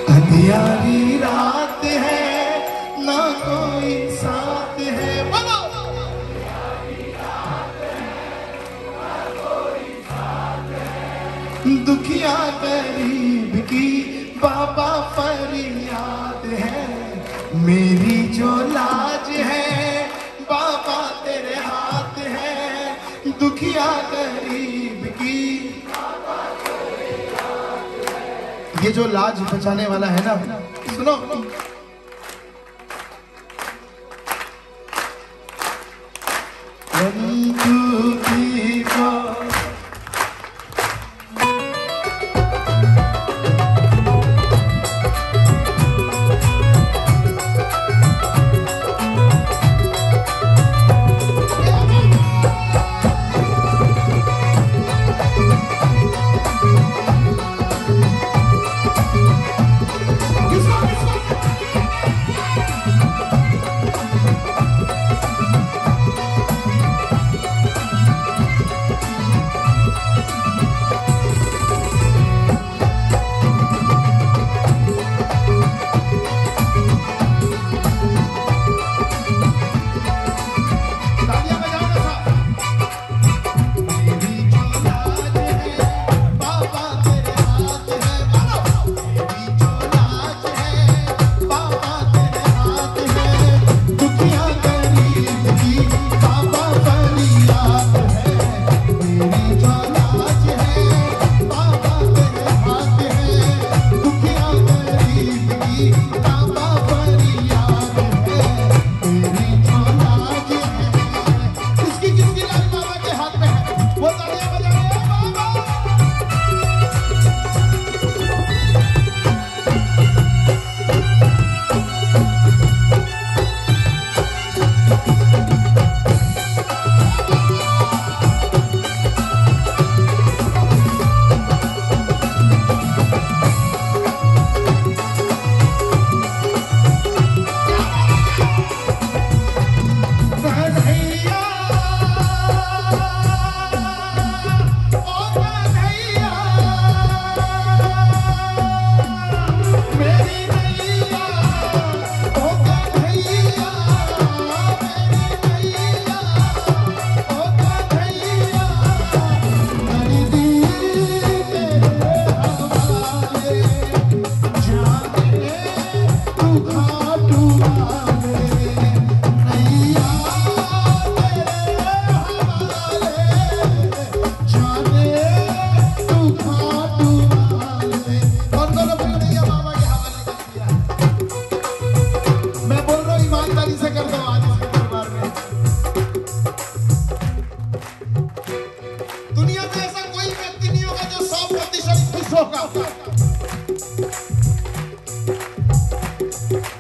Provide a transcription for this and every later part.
अंधियारी रात है ना कोई साथ है, बोलो। दुखिया गरीब की बाबा फरियाद है, मेरी जो लाज है बाबा तेरे हाथ है, दुखिया गरीब की। ये जो लाज बचाने वाला है ना, सुनो।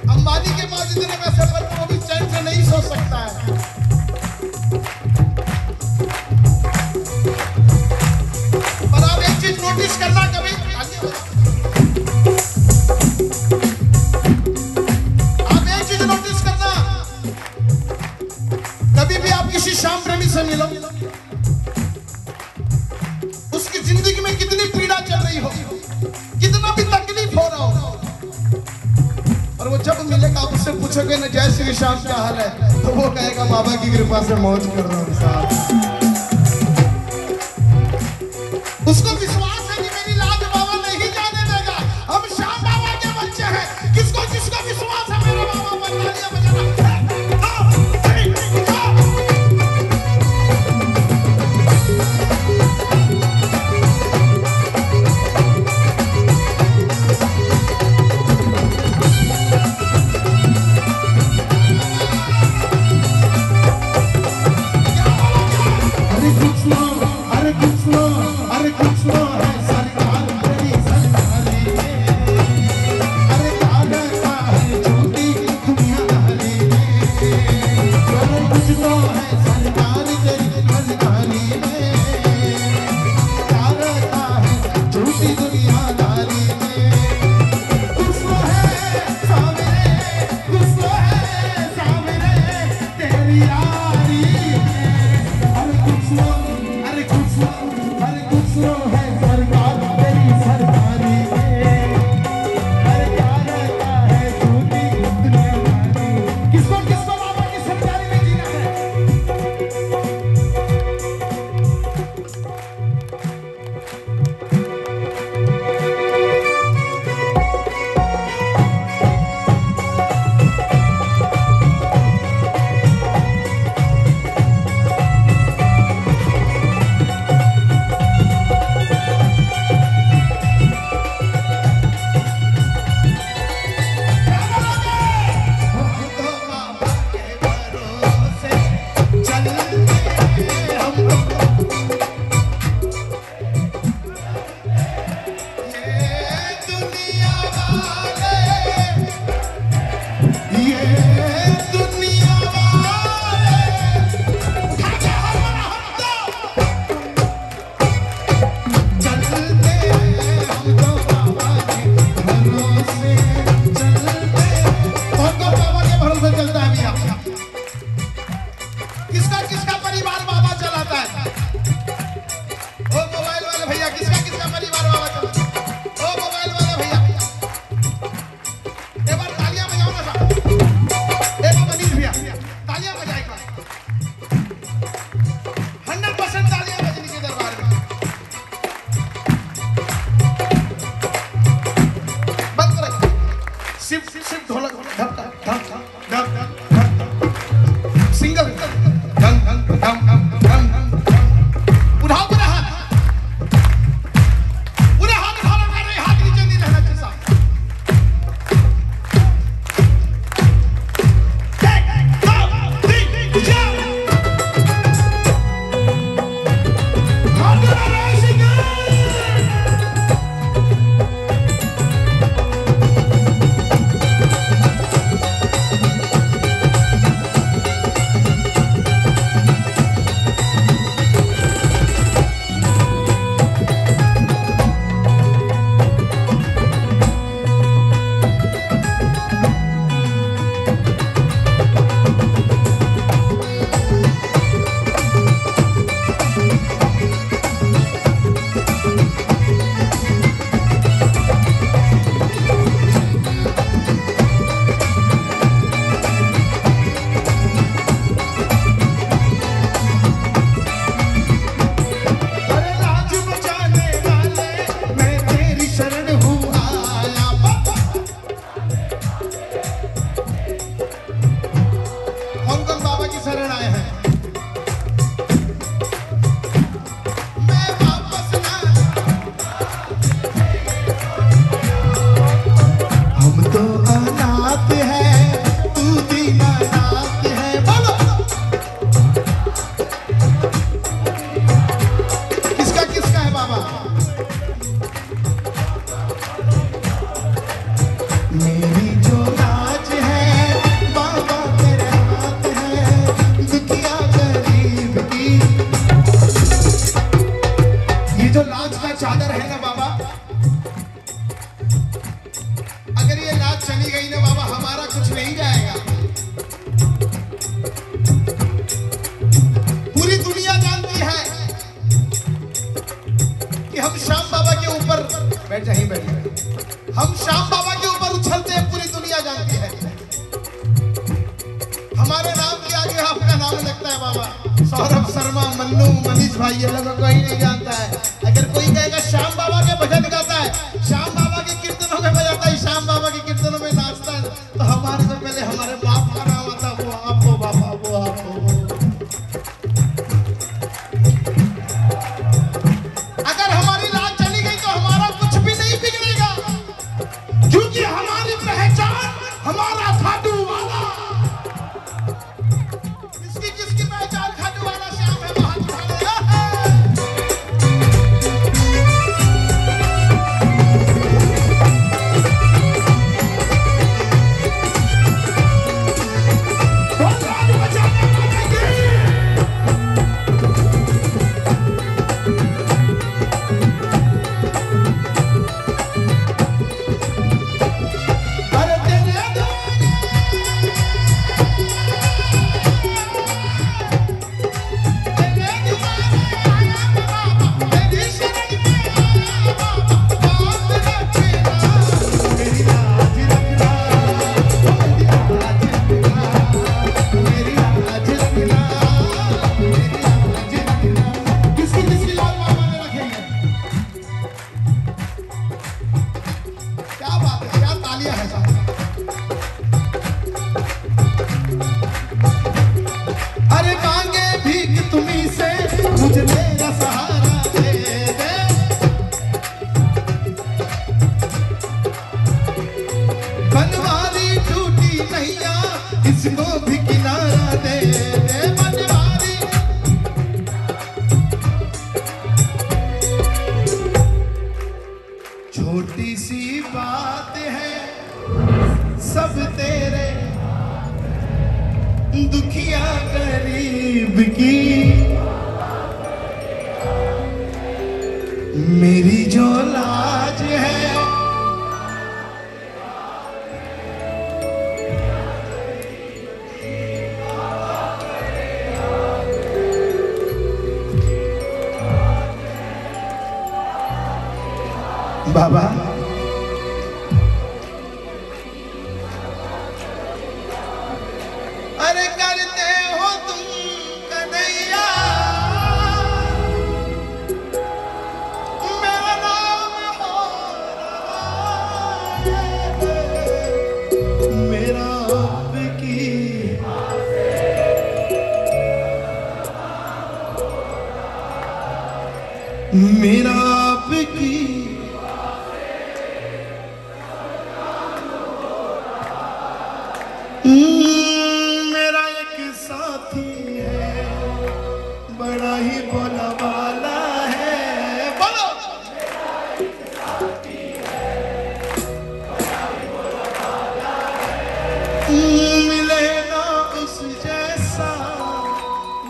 अंबानी के पास इतने पैसे पर वो भी चैन से नहीं सो सकता है। पर आप एक चीज नोटिस करना, कभी आप एक चीज नोटिस करना, कभी भी आप किसी श्याम प्रेमी से मिलो, उसकी जिंदगी में कितनी पीड़ा चल रही हो, कितना भी तकलीफ हो रहा हो, और वो जब मिलेगा आप उससे पूछोगे ना जय श्री श्याम क्या हाल है, तो वो कहेगा बाबा की कृपा से मौज कर रहा हूँ साहब। उसको विश्वास है कि मेरी लाज बाबा नहीं जाने देगा। हम श्याम बाबा के बच्चे हैं, किसको किसको विश्वास है मेरा बाबा बंगालिया बजाना। Hare Krishna, Hare Krishna, Hare Krishna. सिर्फ ढोलक धक धक धक धक धक सिंगल धक धक धक धक उठाओ पूरे हाथ उठाओ मेरे हाथ नीचे नहीं रहना चाहिए साहब हम श्याम बाबा के ऊपर उछलते हैं, पूरी दुनिया जानती है। हमारे नाम के आगे आपका नाम लगता है बाबा। सौरभ शर्मा, मन्नू, मनीष भाई, ये लोगों को ही नहीं जानता है। अगर कोई कहेगा श्याम बाबा के भजन गाता है, श्याम बाबा के कीर्तनों में बजाता है, श्याम बाबा के कीर्तनों में नाचता है, तो हमारे से पहले हमारे बाप का नाम आता, वो आपको बाबा, वो आपको। अगर हमारी लाज चली गई तो हमारा कुछ भी नहीं बिगड़ेगा, क्योंकि हमारी पहचान हमारा खाटू वाला। जिसकी पहचान खाटू वाला श्याम है, वहां छोटी सी बात है सब तेरे दुखिया गरीब की, मेरी जो लाज है बाबा। अरे करते हो तुम कन्हैया, मेरा नाम हो रहा है। मेरा आपकी मेरा आपकी मेरा एक साथी है बड़ा ही बोला वाला है। बोलो मिले ना उस जैसा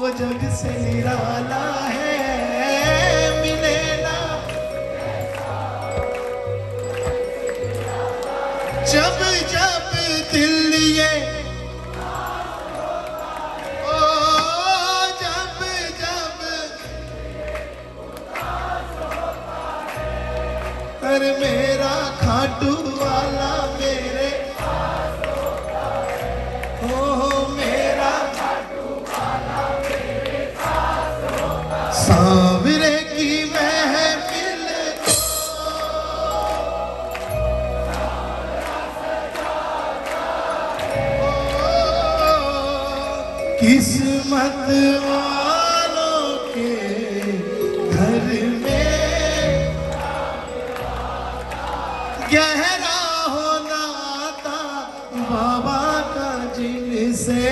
वो जग से निराला है। मिले ना जब जब दिल ये ओ जब जब अरे मेरा खाटू वाला मेरे ओ मेरा सांवरे की महफिल किस्मत वालों के घर में गहरा होना था बाबा का जिनसे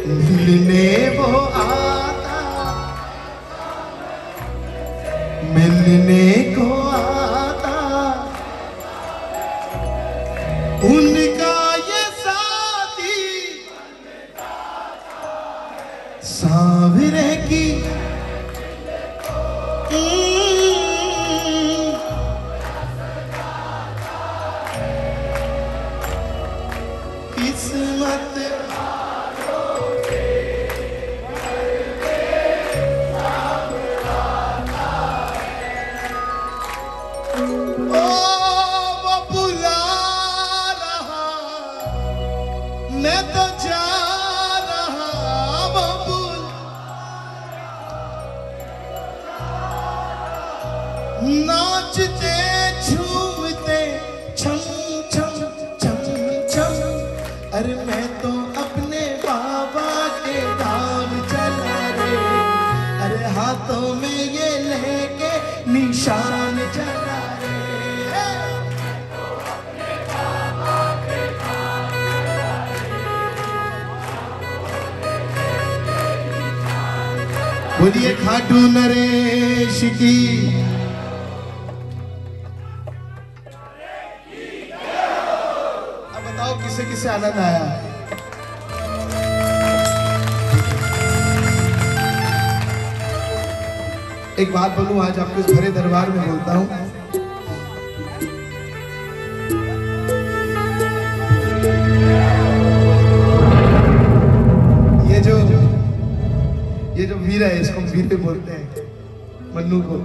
मिलने वो आता मिलने को आता उनका ये साथी सांवरे की किस्मत मैं तो जा रहा बबुल नाचते झूमते छम छम छम छम अरे मैं तो अपने बाबा के धाम चला रे। अरे हाथों में ये लेके निशान चला रे। बोलिए खाटू नरेश की। अब बताओ किसे किसे आनंद आया। एक बात बोलूं आज आपके इस भरे दरबार में बोलता हूं। ये जो वीर है इसको वीर बोलते हैं। मन्नू को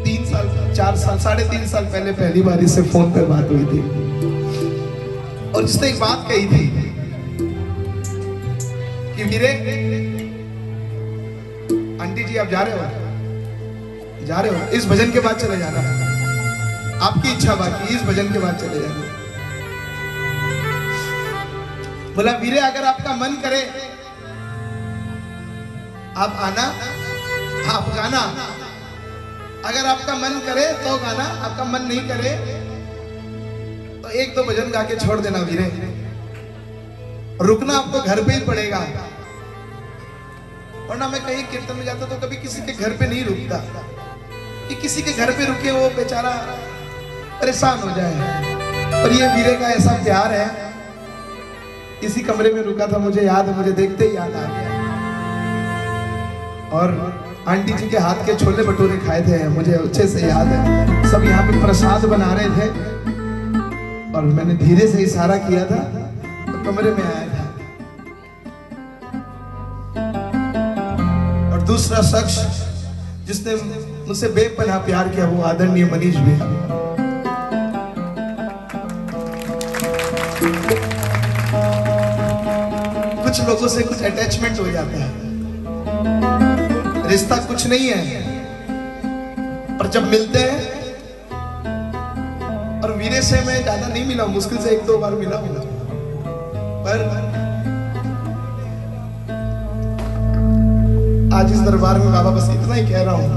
3 साल 4 साल 3.5 साल पहले पहली बार इससे फोन पर बात हुई थी और जिसने एक बात कही थी कि वीरे आंटी जी आप जा रहे हो इस भजन के बाद चले जाना। आपकी इच्छा बाकी इस भजन के बाद चले जाना। बोला वीरे अगर आपका मन करे आप आना आप गाना। अगर आपका मन करे तो गाना आपका मन नहीं करे तो 1-2 भजन गा के छोड़ देना वीरे। रुकना आपको घर पे ही पड़ेगा वरना मैं कहीं कीर्तन में जाता तो कभी किसी के घर पे नहीं रुकता कि किसी के घर पे रुके वो बेचारा परेशान हो जाए। पर ये वीरे का ऐसा प्यार है। इसी कमरे में रुका था मुझे याद है मुझे देखते ही याद आ गया। और आंटी जी के हाथ के छोले भटूरे खाए थे मुझे अच्छे से याद है। सब यहाँ पे प्रसाद बना रहे थे और मैंने धीरे से इशारा किया था तो कमरे में आया था। और दूसरा शख्स जिसने मुझसे बेपनाह प्यार किया वो आदरणीय मनीष भैया। कुछ लोगों से कुछ अटैचमेंट हो जाता है। रिश्ता कुछ नहीं है और जब मिलते हैं, और वीरे से मैं ज्यादा नहीं मिला, मुश्किल से 1-2 बार मिला हूं, पर आज इस दरबार में बाबा बस इतना ही कह रहा हूं,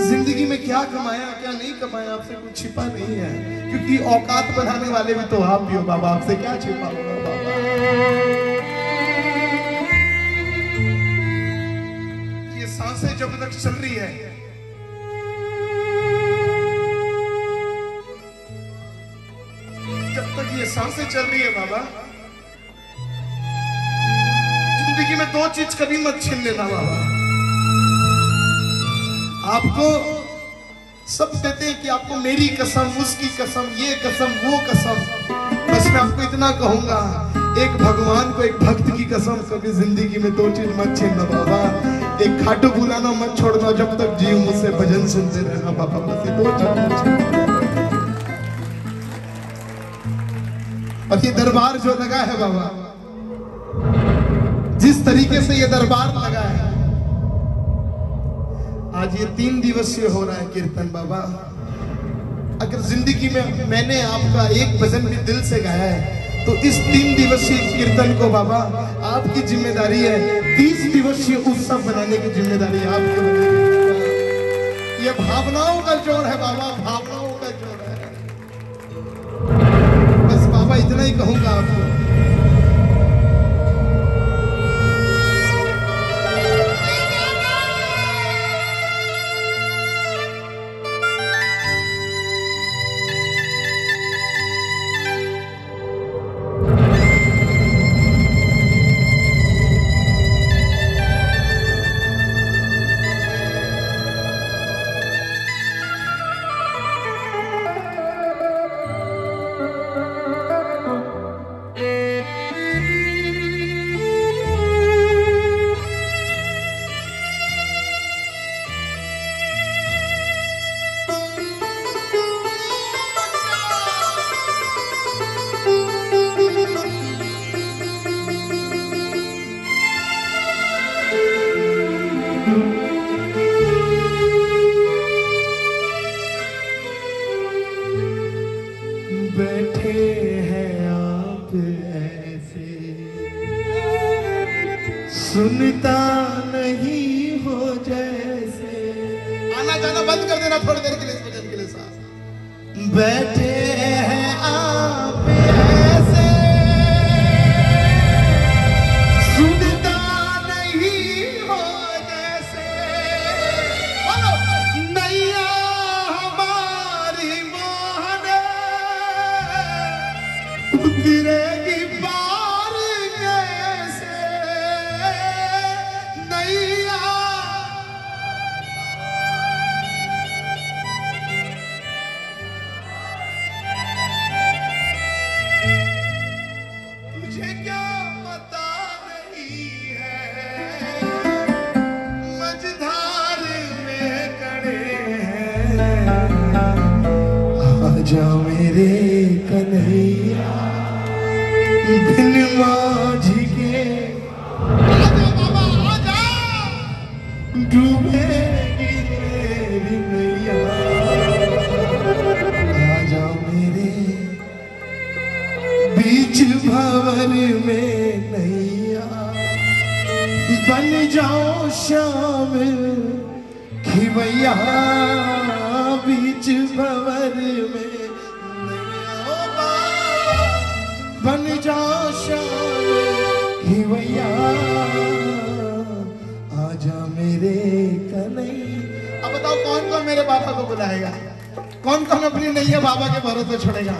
जिंदगी में क्या कमाया क्या नहीं कमाया आपसे कुछ छिपा नहीं है, क्योंकि औकात बनाने वाले भी तो आप भी हो बाबा, आपसे क्या छिपा होगा बाबा। ये सांसें जब तक चल रही है, जब तक ये सांसें चल रही है बाबा, जिंदगी में 2 चीज कभी मत छीन लेना बाबा। आपको सब कहते हैं कि आपको मेरी कसम, उसकी कसम, ये कसम, वो कसम, बस मैं आपको इतना कहूंगा, एक भगवान को, एक भक्त की कसम, कभी जिंदगी में 2 चीज मत छीनना बाबा। एक खाटू बुलाना मत छोड़ना, जब तक जीव मुझसे भजन सुनते रहना बाबा, बस ये 2 चीज मत छीनना। और ये दरबार जो लगा है बाबा, जिस तरीके से ये दरबार लगा है, आज ये 3 दिवसीय हो रहा है कीर्तन बाबा। अगर जिंदगी में मैंने आपका एक भजन भी दिल से गाया है, तो इस 3 दिवसीय कीर्तन को बाबा आपकी जिम्मेदारी है, 30 दिवसीय उत्सव बनाने की जिम्मेदारी आपकी है। ये भावनाओं का जोड़ है बाबा, भावनाओं का जोड़ है। बस बाबा इतना ही कहूंगा आपको, बैठे हैं आप ऐसे, सुनता नहीं हो जैसे। आना जाना बंद कर देना थोड़ी देर के लिए, इस भजन के लिए साथ। बैठे हैं आप ऐसे, सुनता नहीं हो जैसे। नैया हमारी मोहन गिरेगी पार कैसे, नैया तुझे क्या पता नहीं है, मझधार में खड़े हैं, आजा मेरे कन्हैया, बिन माझी के आजा बाबा आजा, डूबेगी मेरी नैया, आजा मेरे बीच भंवर में नैया, बन जाओ श्याम खिवैया, बीच भंवर में बन जाओ श्याम खिवैया, आजा मेरे कन्हैया। अब बताओ कौन कौन मेरे बाबा को बुलाएगा, कौन कौन अपनी नैया बाबा के भरोसे छोड़ेगा।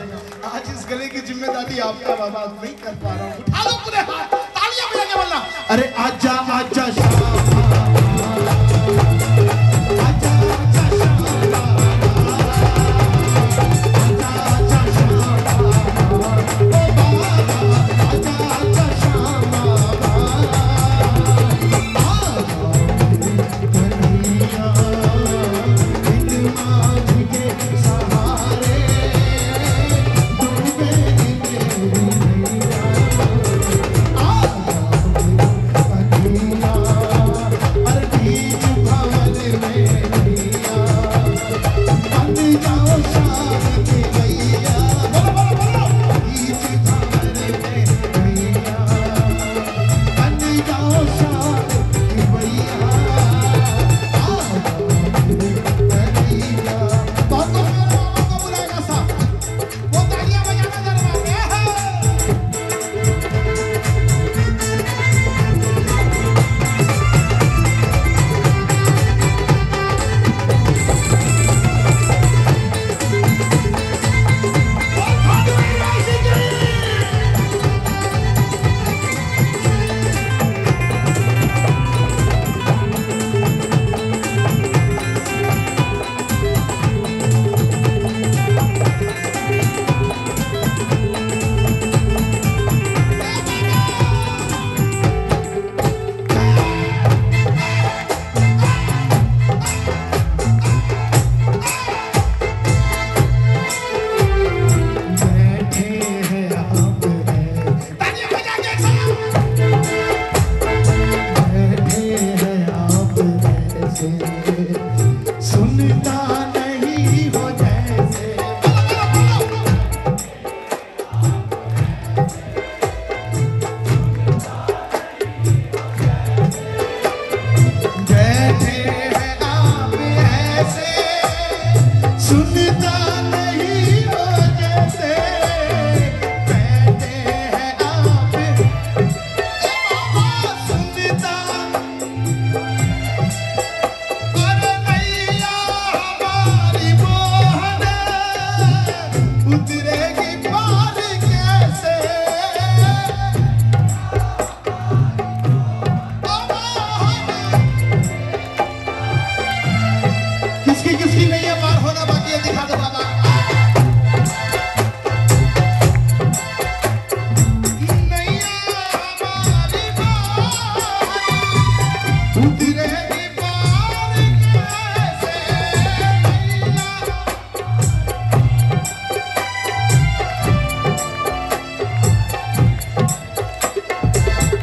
आज इस गले की जिम्मेदारी आपका बाबा, नहीं कर पा रहा हूँ। उठा लो पूरे हाथ, तालियां बजा के बोलना, अरे आजा आजा श्याम, आजा आजा श्याम,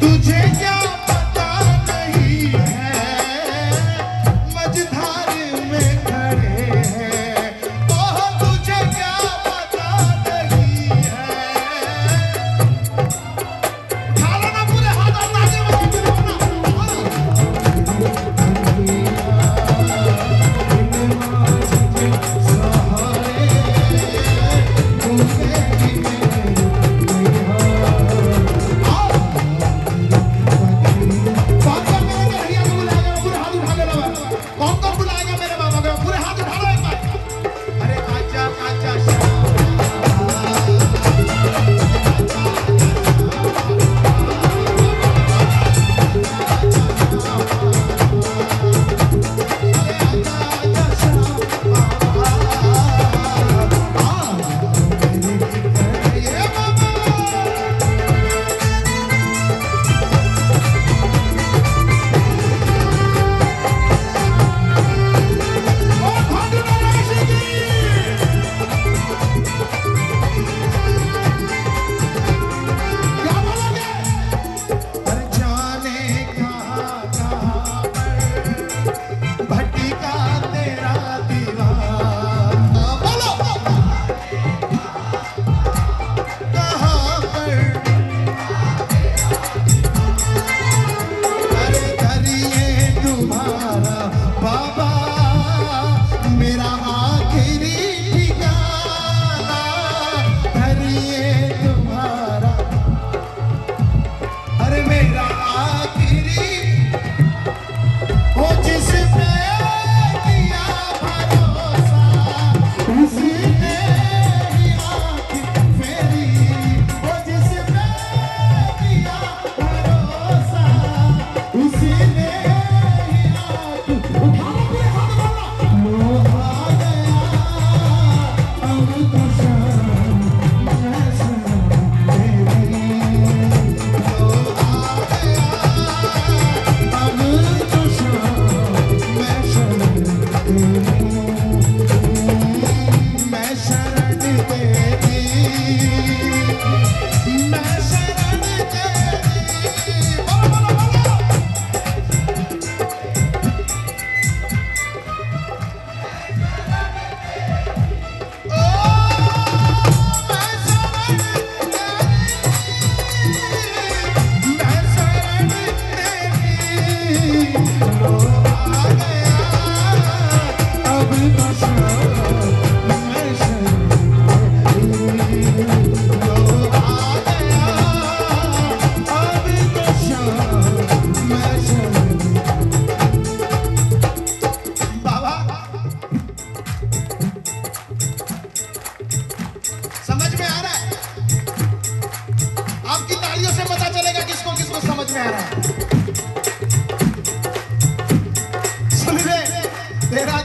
तुझे क्या पता नहीं है मझधार में खड़े हैं। ओह तुझे क्या पता नहीं है। खाला ना पूरे हाथ और नाचे में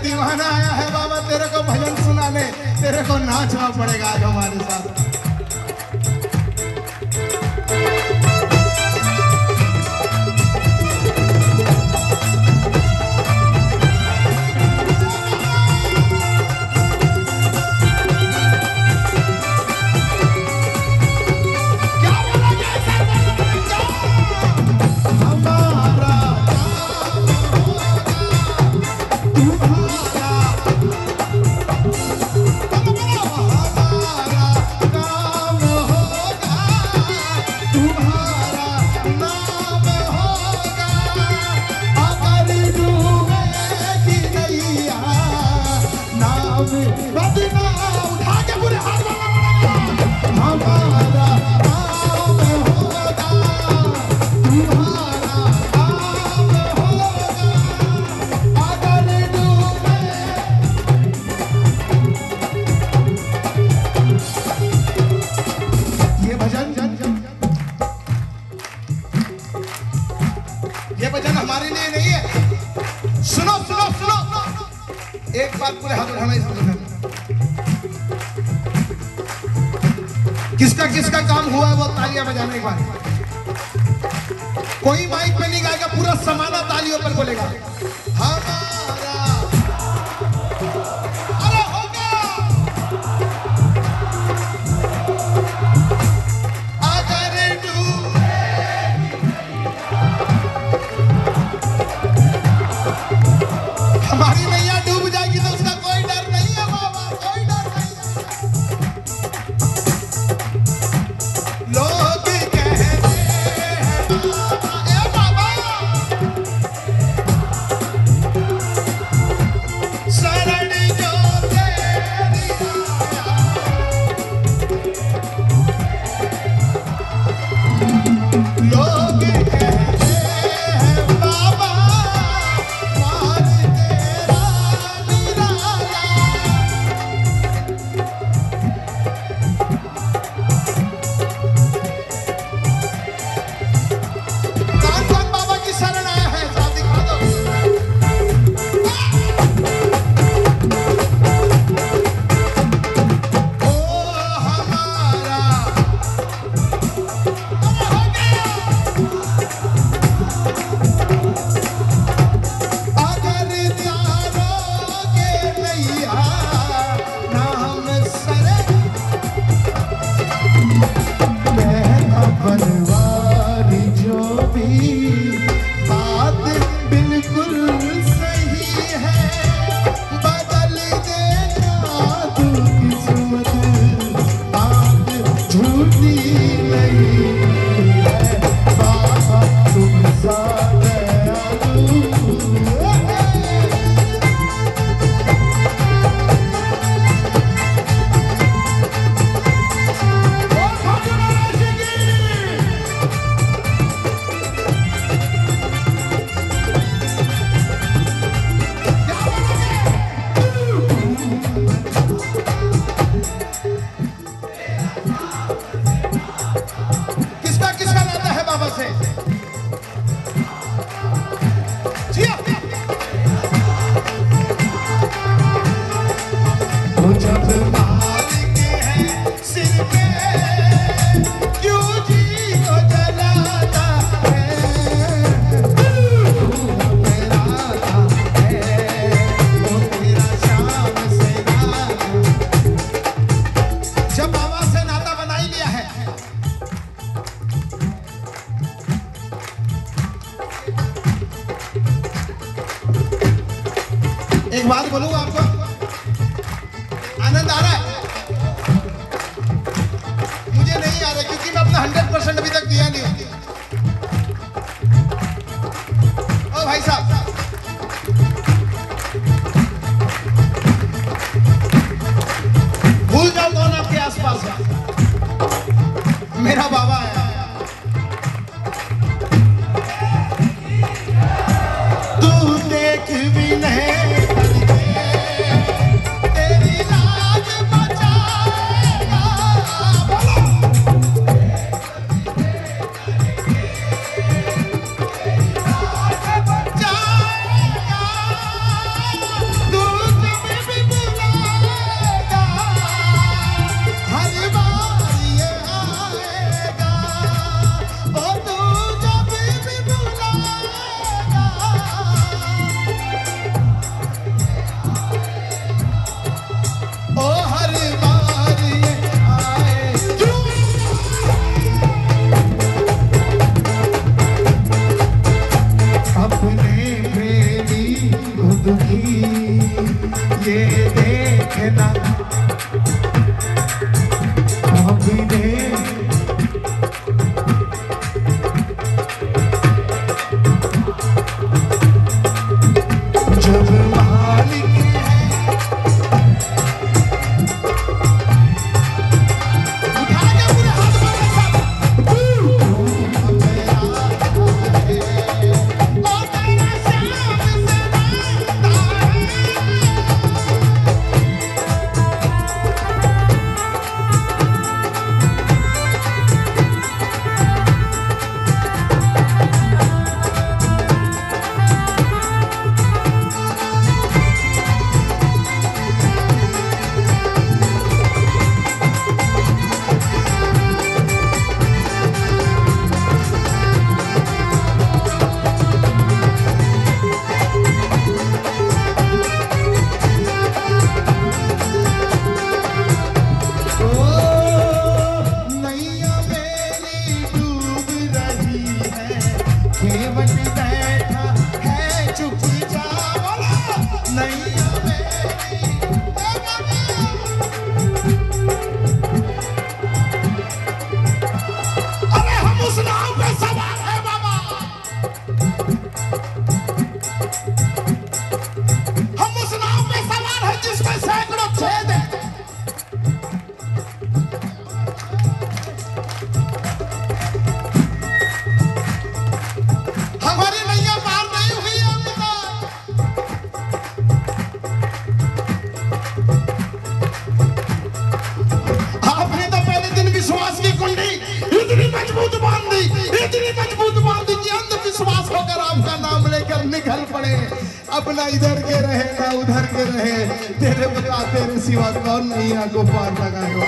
दीवाना आया है बाबा तेरे को भजन सुनाने, तेरे को नाचना पड़ेगा आज हमारे साथ। एक बात पूरे हाथ उठाना इसमें किसका किसका काम हुआ है वो तालियां बजाने के बाद। कोई माइक पे नहीं गाएगा, पूरा समाना तालियों पर बोलेगा। हमारा अरे होगा अगर जिया। वो जब मालिक है सिर पे क्यों जी को जलाता है, मेरा है वो तेरा शाम से नाता। जब बाबा से नाता बना ही लिया है, एक बात बोलूं आपको, आनंद आ रहा है? मुझे नहीं आ रहा क्योंकि मैं अपना 100% अभी तक दिया नहीं। ओ भाई साहब, भूल जाओ कौन आपके आसपास है, मेरा बाबा है। तू देख भी नहीं तेरी लाज बचाएगा, बचाएगा, दूध में भी बुलाएगा, हर बार ये आएगा, वो तू जब भी बुलाएगा, ओ हर बार ये आए। अपने प्रेमी को दुखी ये देखना, अपने जब मालिक है, उठा के पूरे हाथ मारे सब। ओ तेरा शाम से नाता है। नैया मेरी डूब रही है, केवट बैठा है चुपचाप, नैया मेरी। अरे हम उस नाव पे सवार है बाबा, हम उस नाव पे सवार है जिसमें सैकड़ों छेद हैं। हमारी नैया पार नहीं हुई है अभी तक। आपने तो पहले दिन विश्वास की कुंडी इतनी मजबूत बांध दी, इतनी मजबूत बांध दी कि अंधविश्वास होकर आपका नाम लेकर निकल पड़े। अपना इधर के रहे ना उधर के रहे, तेरे बता तेरे सिवा कौन नैया को पार लगाएगा।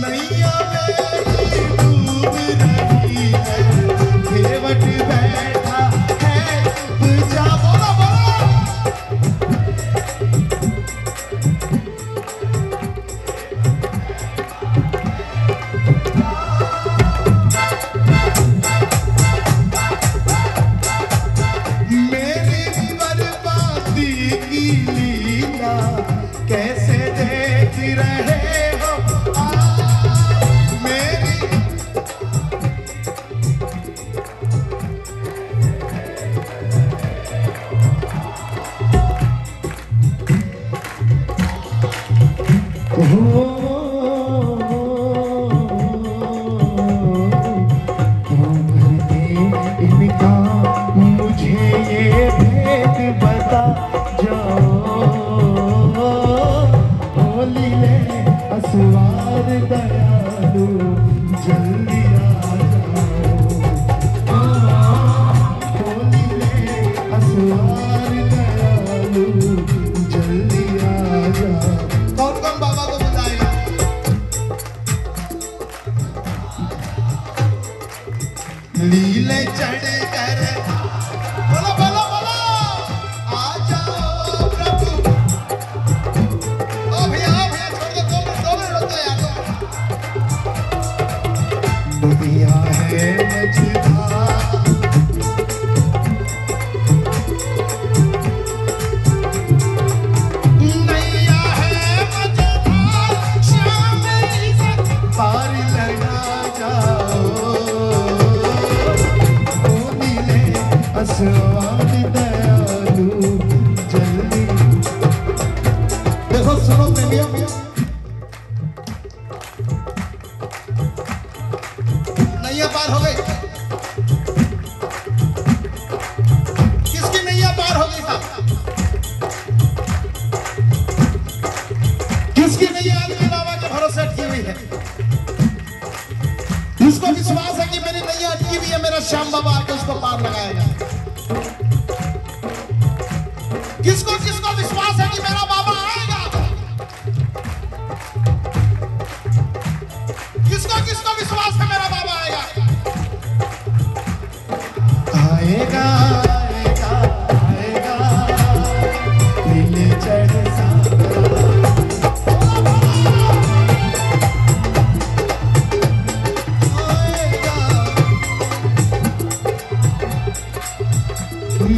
नैया मेरी डूब रही है, केवट बैठा है चुपचाप। बोलो बोलो। मेरी बर्बादी की लीला कैसे देख रहे हो आप, मेरी जल्दी आ जाओ होली में असवार दयालु जल्दी आ जाओ। कौन कौन बाबा को बुलाएगा? लीले चढ़ कर बोलो बोलो बोलो आ जाओ प्रभु। ओ भैया छोड़ दो, 2 मिनट रुक दो यार। दुनिया है मझधार नैया है मझधार शाम पार लगा जाओ होली में असवार दयालु जल्दी। देखो सुनो प्रेमियों, नैया पार हो गई। किसकी नैया पार हो गई साहब? किसकी नैया आदमी बाबा के भरोसे अटकी हुई है? इसको विश्वास है कि मेरी नैया अटकी हुई है, मेरा श्याम बाबा आके उसको पार लगाएगा। किसको किसको विश्वास है कि मेरा बाबा आएगा? किसको किसको विश्वास है मेरा बाबा आएगा? आएगा आएगा आएगा नीले चढ़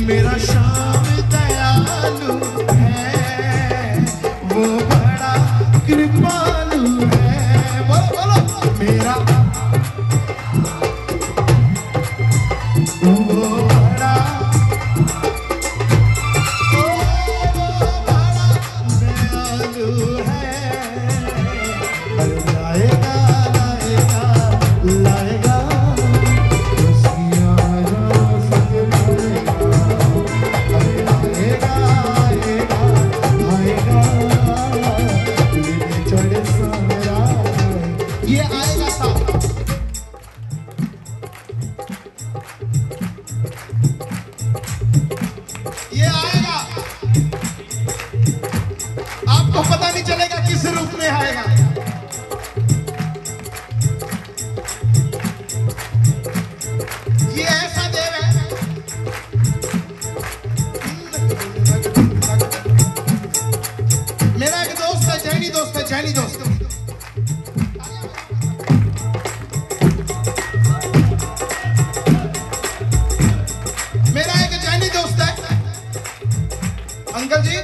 मेरा श्याम दयालु है वो बड़ा कृपालु है। बोलो बोलो मेरा वो बड़ा दयालु है। लाएगा लाएगा लाएगा उसकी आजा सजनाएगा। आएगा आएगा आएगा लीले चढ़ सारा ये आएगा साहब। ये आएगा, आपको पता नहीं चलेगा किस रूप में आएगा। ये ऐसा देव है, मेरा एक दोस्त है, जैनी दोस्त है, जैनी दोस्त। मेरा एक जैनी दोस्त है अंकल जी,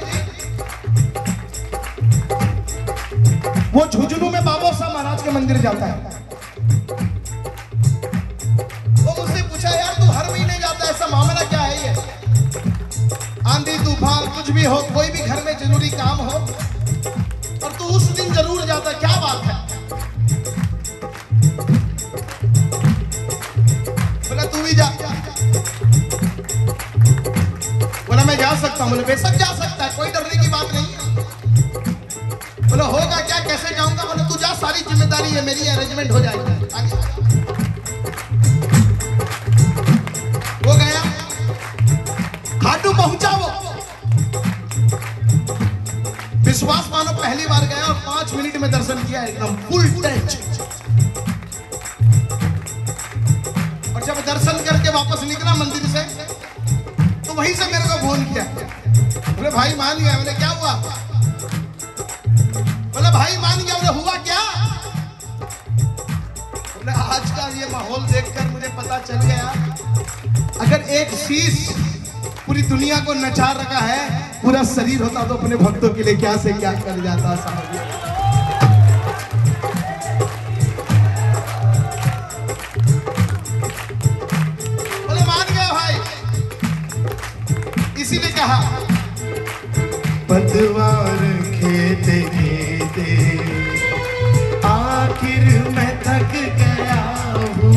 वो झुंझुनू में बाबा साहब महाराज के मंदिर जाता है। वो मुझसे पूछा यार तू हर महीने जाता है, ऐसा मामला क्या है? ये आंधी तूफान कुछ भी हो, कोई भी घर में जरूरी काम हो और तू उस दिन जरूर जाता, क्या बात है? बोला तू भी जा। बोला मैं जा सकता हूँ? बोले बेशक जा सकता है, कोई डरने की बात नहीं है। बोले होगा क्या, कैसे जाऊंगा? बोले तू जा, सारी जिम्मेदारी है मेरी, अरेंजमेंट हो जाएगी। आगे वो गया, खाटू पहुंचा वो। विश्वास मानो पहली बार गया और 5 मिनट में दर्शन किया, एकदम फुल टच। और जब दर्शन करके वापस निकला मंदिर से तो वहीं से मेरे को फोन किया। बोले भाई मान गया। बोले क्या हुआ? बोले भाई मान गया। बोले हुआ क्या? बोले आज का ये माहौल देखकर मुझे पता चल गया, अगर एक शीश पूरी दुनिया को नचा रखा है, पूरा शरीर होता तो अपने भक्तों के लिए क्या से क्या कर जाता साहब। बोले मान गए भाई, इसीलिए कहा पतवार खेते खेते आखिर मैं थक गया हूँ।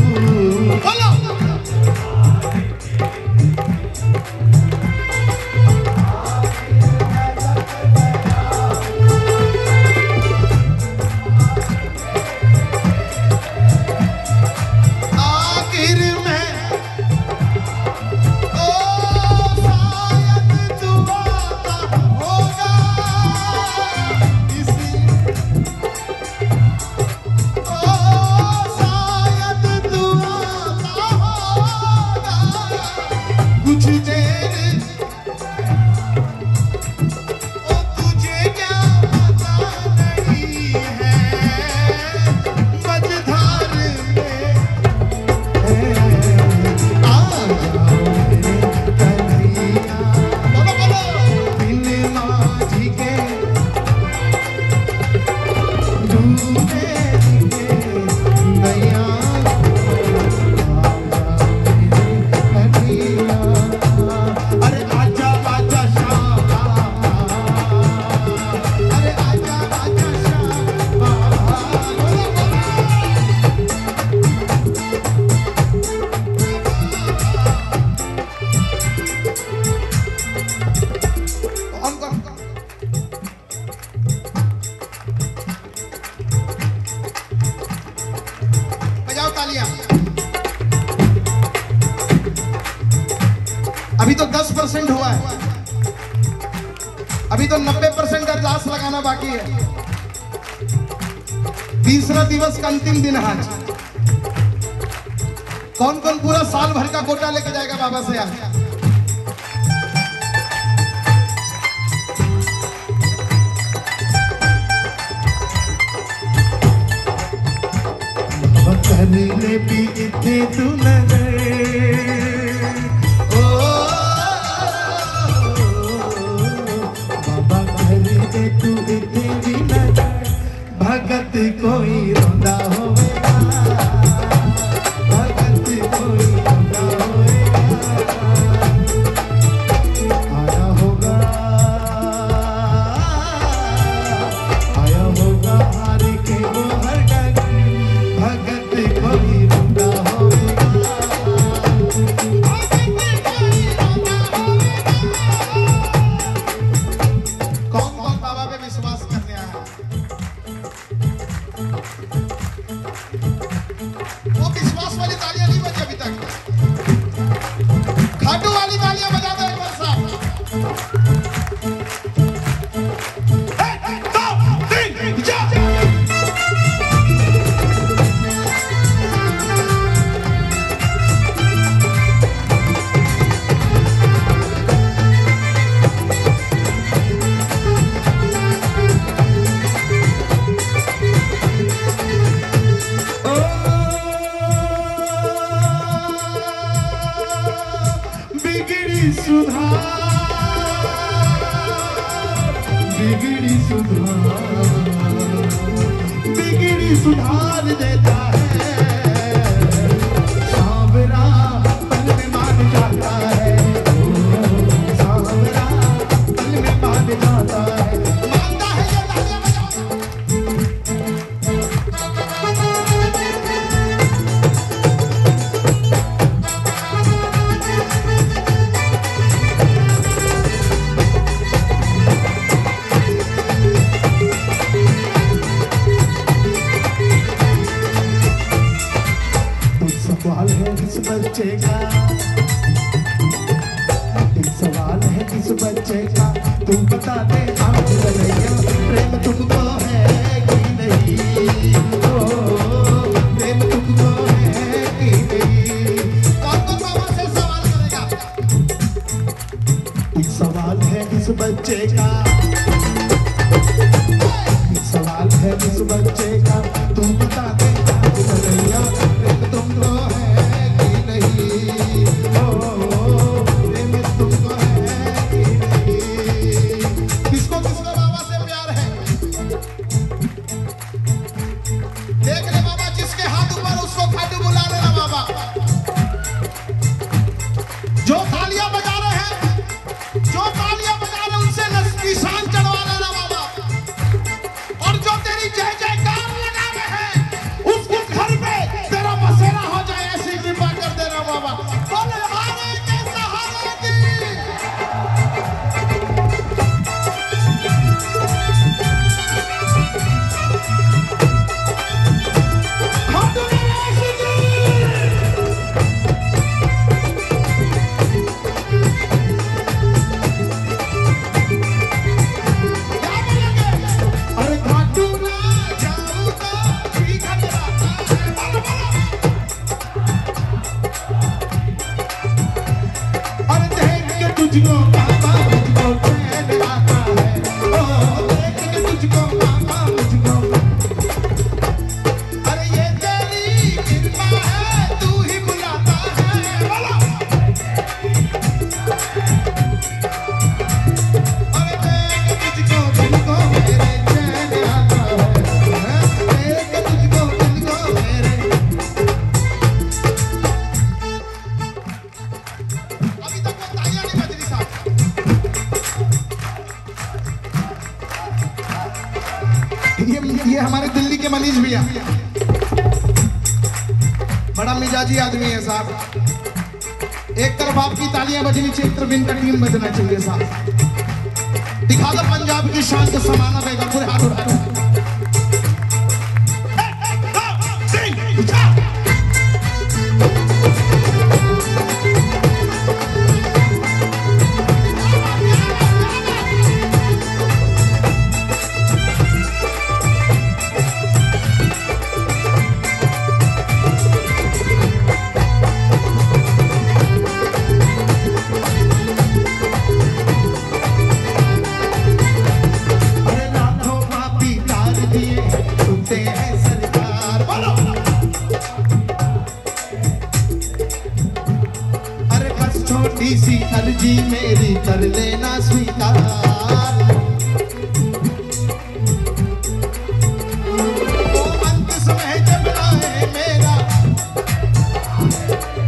बोलो तालियां। अभी तो 10% हुआ है, अभी तो 90% अरदास लगाना बाकी है। तीसरा दिवस का अंतिम दिन है आज। कौन कौन पूरा साल भर का कोटा लेके जाएगा बाबा से आज? करने भी इतने तू नजर, ओ बाबा करने तू इतने भी नजर, भगत कोई रोंदा होवेगा, भगत कोई रोंदा होवेगा, आया होगा हार के वो हर डगर, भगत कोई रोंदा होवेगा, भगत कोई रोंदा होवेगा। कौन कौन बाबा पे विश्वास करने आया? वो विश्वास वाली तालियां नहीं बजी अभी तक। खाटू वाली तालियां बजा दो एक बार साहब। 1 2 3 जा। बिगड़ी सुधार देता है, सांवरा पल में मान जाता है, सांवरा पल में मान जाता है, मानता है ये तालियां बजाओ। सवाल है इस बच्चे का, एक सवाल है इस बच्चे का, तू बता दे आँख लड़ैया, प्रेम तुमको है कि नहीं, ओ प्रेम तुमको है कि नहीं। कौन कौन बाबा से सवाल करेगा? एक सवाल है इस बच्चे का, एक सवाल है इस बच्चे का, तू बता दे आँख लड़ैया, प्रेम तुमको है कि नहीं, ओ प्रेम तुमको है कि नहीं। किसको किसको बाबा से प्यार है? देख ले बाबा, जिसके हाथ ऊपर उसको खाटू बुला लेना बाबा। जो तालियां बजा रहे हैं, जो तालियां बजा रहे हैं उनसे निशान चढ़वा लेना बाबा। और जो तेरी जय जयकार लगा रहे हैं उसके घर में तेरा बसेरा हो जाए, ऐसी कृपा कर देना बाबा। बोले हारे के सहारे की। खाटू नवाज की। क्या बोलेंगे? अरे घाटू ना जाऊं तो भी घबराता है। बोलो बोलो। और देख के तुझको पापा मुझको चैन आता है, ओ देख के तुझको पापा मुझको, अरे ये तेरी कृपा है, तू ही बुलाता है। बोलो। अरे देख के तुझको मेरे चैन आता है, देख के तुझको मेरे। अभी तक वो तालियां नहीं बज रही साहब। ये हमारे दिल्ली के मनीष भैया, बड़ा मिजाजी आदमी है साहब। एक तरफ आपकी तालियां बजनी चाहिए, एक तरफ इनका टीम बजना चाहिए साहब। दिखा दो पंजाब की शान को समाना बेगा पूरे हाथ उठा। 1 2 3 जा। छोटी सी अर्जी मेरी कर लेना स्वीकार। ओ अंत समय जब आए मेरा,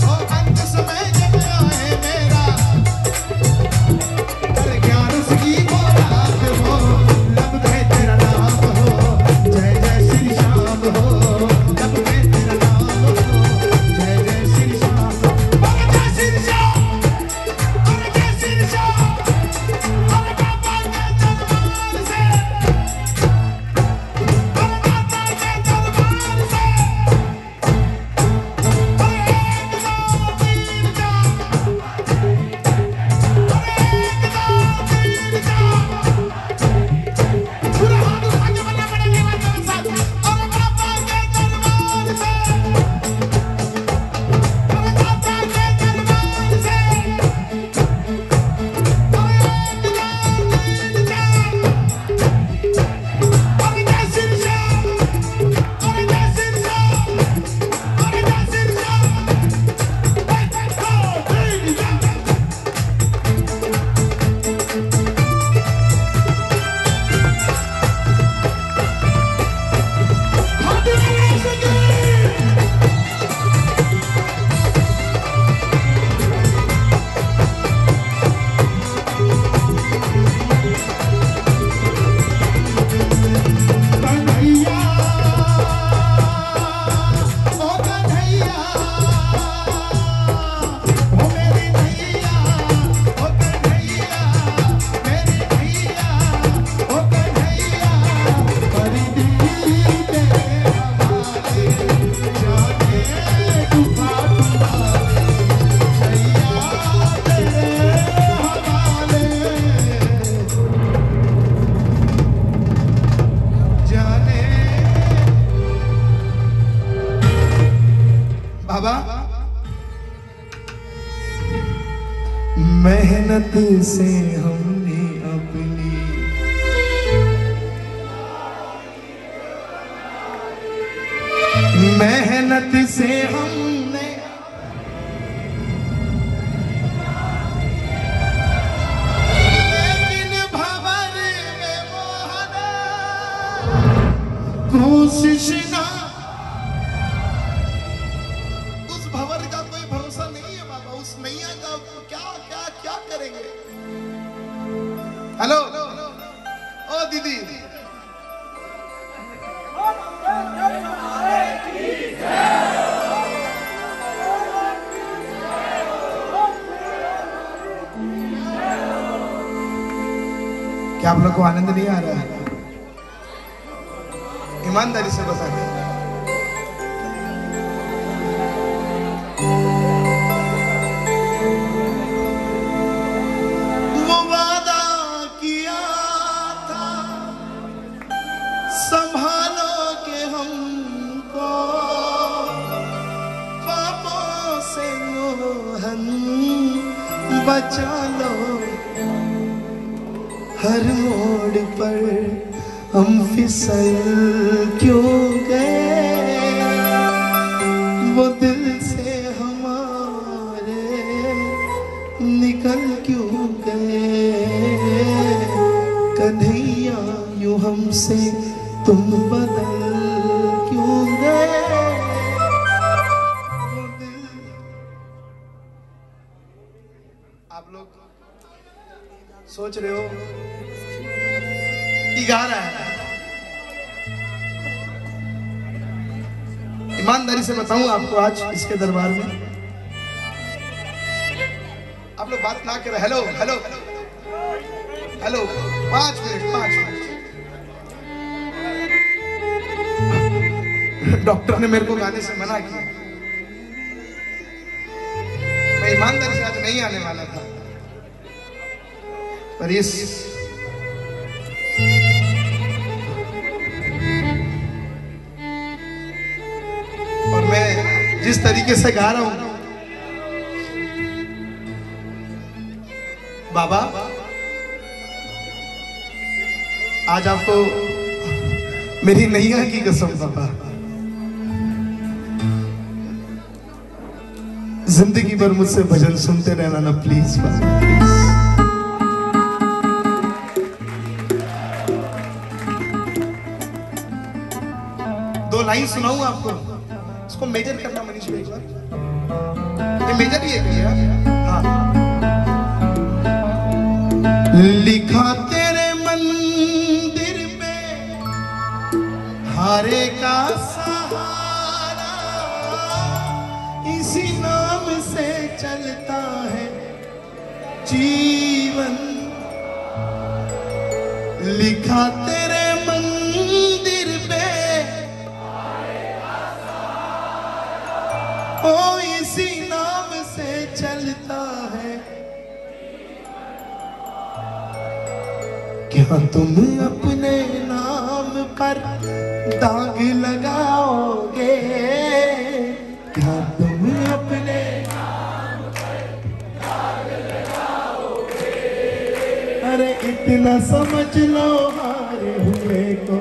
ओ अंत समय जब आए मेरा, कर 11 की वो रात हो, लब पे तेरा नाम हो, जय जय श्री श्याम हो, लब पे तेरा नाम हो, जय जय श्री श्याम, जय श्री श्याम, जय श्री श्याम, अरे बाबा के दरबार से, अरे माता के दरबार से, अरे एक दो तीन चार, अरे एक दो तीन चार, पूरा हाथ उठा के बोलना पड़ेगा मेरे साथ, अरे बाबा के दरबार से, अरे माता के दरबार से, अरे एक दो तीन चार, अरे जय श्री श्याम, अरे जय श्री श्याम, अरे जय श्री श्याम, एक दो तीन चार। कन्हैया, ओ कन्हैया, ओ मेरी नैया, ओ कन्हैया, मेरी नैया, ओ कन्हैया, परी दी तेरे हवाले, जाने डूबा तुम्हारे, नैया तेरे हवाले, जाने। बाबा मेहनत से हमने अपनी मेहनत से हमने लेकिन भंवर में मोहना कोशिश ना, उस भंवर का कोई भरोसा नहीं है बाबा, उस नैया का क्या क्या क्या करेंगे। हेलो ओ दीदी, क्या आप लोग को आनंद नहीं आ रहा है? ईमानदारी से बता दें। वो वादा किया था संभालोगे हमको, पापों से मोहन बचा लो, हर मोड़ पर हम फिसल क्यों गए, वो दिल से हमारे निकल क्यों गए, कन्हैया यूं हमसे तुम बदल क्यों गए, वो दिल। आप लोग सोच रहे हो कि गा रहा है, ईमानदारी से बताऊं आपको आज इसके दरबार में आप लोग बात ना करें। Hello hello hello 5 minute. Doctor ने मेरे को गाने से मना किया, मैं ईमानदारी से आज नहीं आने वाला था, पर इस और मैं जिस तरीके से गा रहा हूं बाबा, आज आपको मेरी नैया की कसम बाबा, जिंदगी भर मुझसे भजन सुनते रहना ना प्लीज प्लीज। दो लाइन सुनाऊं आपको, इसको मेजर करना मनीष भाई, एक बार ये मेजर ही है क्या? हाँ। लिखा तेरे मंदिर में हारे का सहारा, इसी नाम से चलता है जीवन। लिखा तेरे मंदिर पे ओ इसी नाम से चलता है। क्या तुम अपने नाम पर दाग लगाओगे? क्या तुम अपने नाम पर दाग लगाओगे? अरे इतना समझ लो हारे हुए को,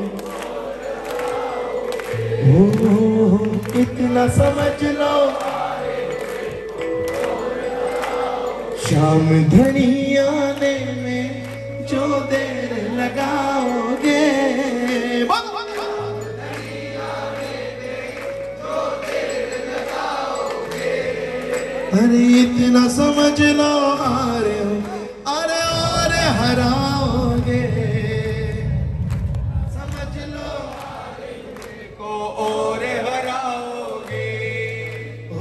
इतना समझ लो शाम घड़ी आने में जो देर लगाओगे। अरे इतना समझ लो हारे हो, अरे अरे हराओगे। समझ लो को और हराओगे। ओ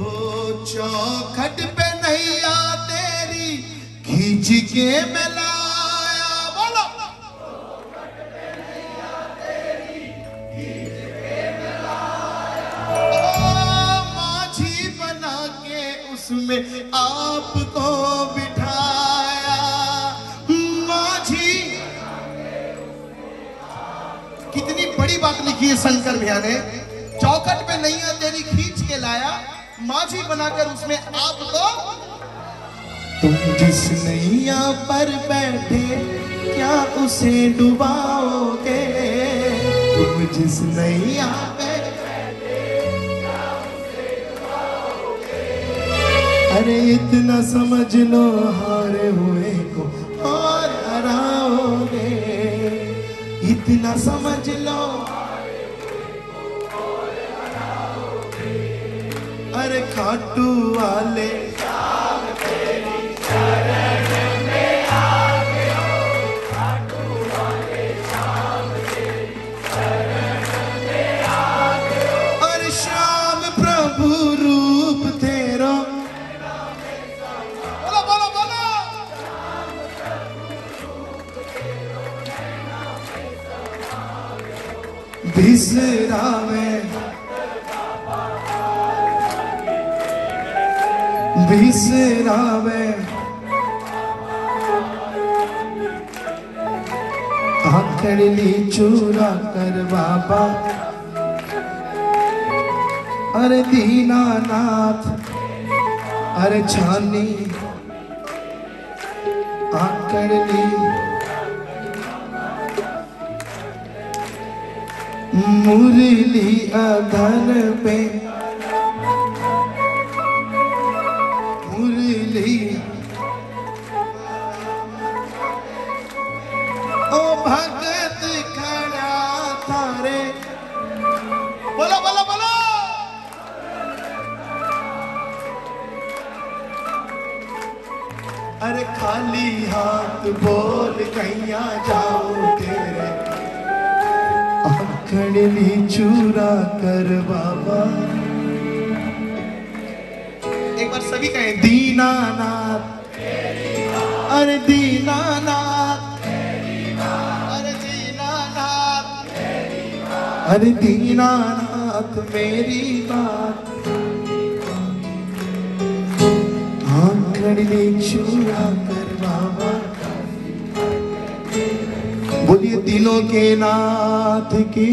चौखट पे नैया तेरी खींच के मैं लाया, बोलो चौखट पे नैया तेरी खींच के मैं लाया। ओ माझी बना के उसमें आपको बिठाया। माझी कितनी बड़ी बात लिखी है शंकर भैया ने। चौखट पे नैया तेरी खींच के लाया, माझी बनाकर उसमें आपको। तुम जिस नैया पर बैठे क्या उसे डुबाओगे? तुम जिस नैया पर बैठे क्या उसे डुबाओगे? अरे इतना समझ लो हारे हुए को और हराओगे। इतना समझ लो अरे खाटू वाले शाम तेरी शरण में आ गए हो। खाटू वाले शाम तेरी शरण में आ गए हो। अरे श्याम प्रभु रूप तेरा, बोलो बोलो बोलो, बिसरावे बिसरावे आखड़ी चूरा कर बाबा। अरे दीनानाथ अरे छानी आकड़ी मुरली अधर पे मुरली ओ भगत खड़ा थारे, बोलो बोलो बोलो। अरे खाली हाथ बोल कैया जाओ तेरे आखड़ी चूरा कर बाबा। एक बार सभी कहें दीनानाथ अरे दीनानाथ अरे दीनानाथ अरे दीनानाथ मेरी बात। आखड़ी चूरा कर बाबा। बोलिए तीनों के नाथ की